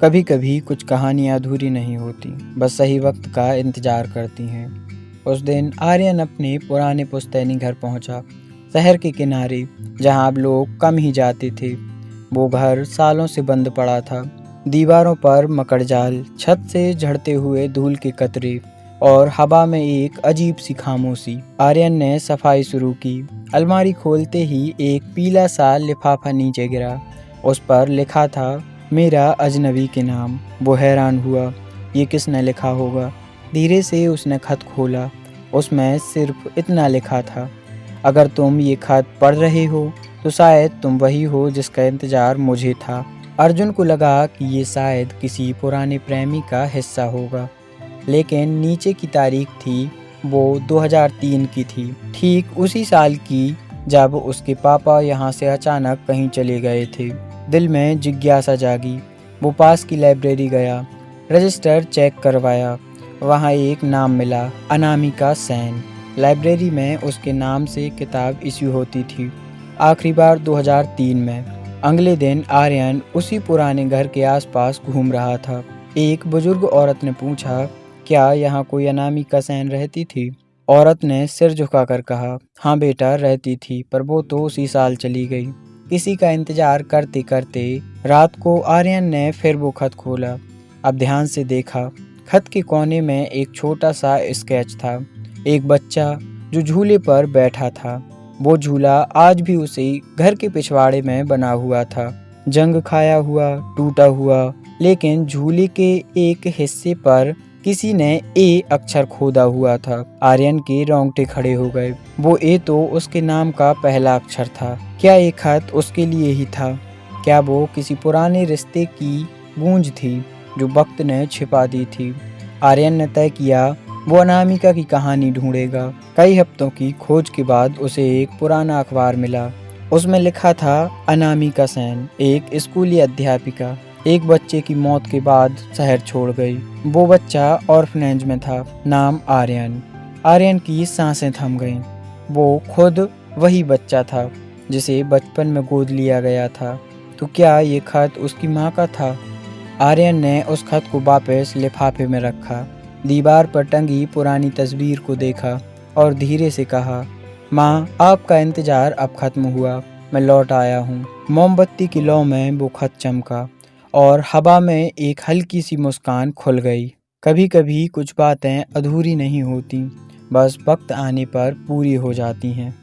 कभी कभी कुछ कहानियाँ अधूरी नहीं होती, बस सही वक्त का इंतजार करती हैं। उस दिन आर्यन अपने पुराने पुश्तैनी घर पहुंचा, शहर के किनारे जहां अब लोग कम ही जाते थे। वो घर सालों से बंद पड़ा था। दीवारों पर मकड़जाल, छत से झड़ते हुए धूल के कतरे और हवा में एक अजीब सी खामोशी। आर्यन ने सफाई शुरू की। अलमारी खोलते ही एक पीला सा लिफाफा नीचे गिरा। उस पर लिखा था, मेरा अजनबी के नाम। वो हैरान हुआ, ये किसने लिखा होगा। धीरे से उसने खत खोला। उसमें सिर्फ इतना लिखा था, अगर तुम ये खत पढ़ रहे हो तो शायद तुम वही हो जिसका इंतज़ार मुझे था। अर्जुन को लगा कि ये शायद किसी पुराने प्रेमी का हिस्सा होगा, लेकिन नीचे की तारीख थी वो 2003 की थी, ठीक उसी साल की जब उसके पापा यहाँ से अचानक कहीं चले गए थे। दिल में जिज्ञासा जागी। वो पास की लाइब्रेरी गया, रजिस्टर चेक करवाया। वहाँ एक नाम मिला, अनामिका सेन। लाइब्रेरी में उसके नाम से किताब इश्यू होती थी, आखिरी बार 2003 में। अगले दिन आर्यन उसी पुराने घर के आसपास घूम रहा था। एक बुजुर्ग औरत ने पूछा, क्या यहाँ कोई अनामिका सेन रहती थी? औरत ने सिर झुकाकर कहा, हाँ बेटा रहती थी, पर वो तो उसी साल चली गई। किसी का इंतजार करते करते रात को आर्यन ने फिर वो खत खोला। अब ध्यान से देखा। खत के कोने में एक छोटा सा स्केच था, एक बच्चा जो झूले पर बैठा था। वो झूला आज भी उसी घर के पिछवाड़े में बना हुआ था, जंग खाया हुआ, टूटा हुआ, लेकिन झूले के एक हिस्से पर किसी ने ए अक्षर खोदा हुआ था। आर्यन के रोंगटे खड़े हो गए। वो ए तो उसके नाम का पहला अक्षर था। क्या ये खत उसके लिए ही था? क्या वो किसी पुराने रिश्ते की गूंज थी जो वक्त ने छिपा दी थी? आर्यन ने तय किया वो अनामिका की कहानी ढूंढेगा। कई हफ्तों की खोज के बाद उसे एक पुराना अखबार मिला। उसमें लिखा था, अनामिका सेन, एक स्कूली अध्यापिका, एक बच्चे की मौत के बाद शहर छोड़ गई। वो बच्चा ऑर्फनेज में था, नाम आर्यन। आर्यन की सांसें थम गईं। वो खुद वही बच्चा था जिसे बचपन में गोद लिया गया था। तो क्या ये खत उसकी माँ का था? आर्यन ने उस खत को वापस लिफाफे में रखा, दीवार पर टंगी पुरानी तस्वीर को देखा और धीरे से कहा, माँ, आपका इंतजार अब खत्म हुआ, मैं लौट आया हूँ। मोमबत्ती की लौ में वो खत चमका और हवा में एक हल्की सी मुस्कान खुल गई। कभी कभी कुछ बातें अधूरी नहीं होती, बस वक्त आने पर पूरी हो जाती हैं।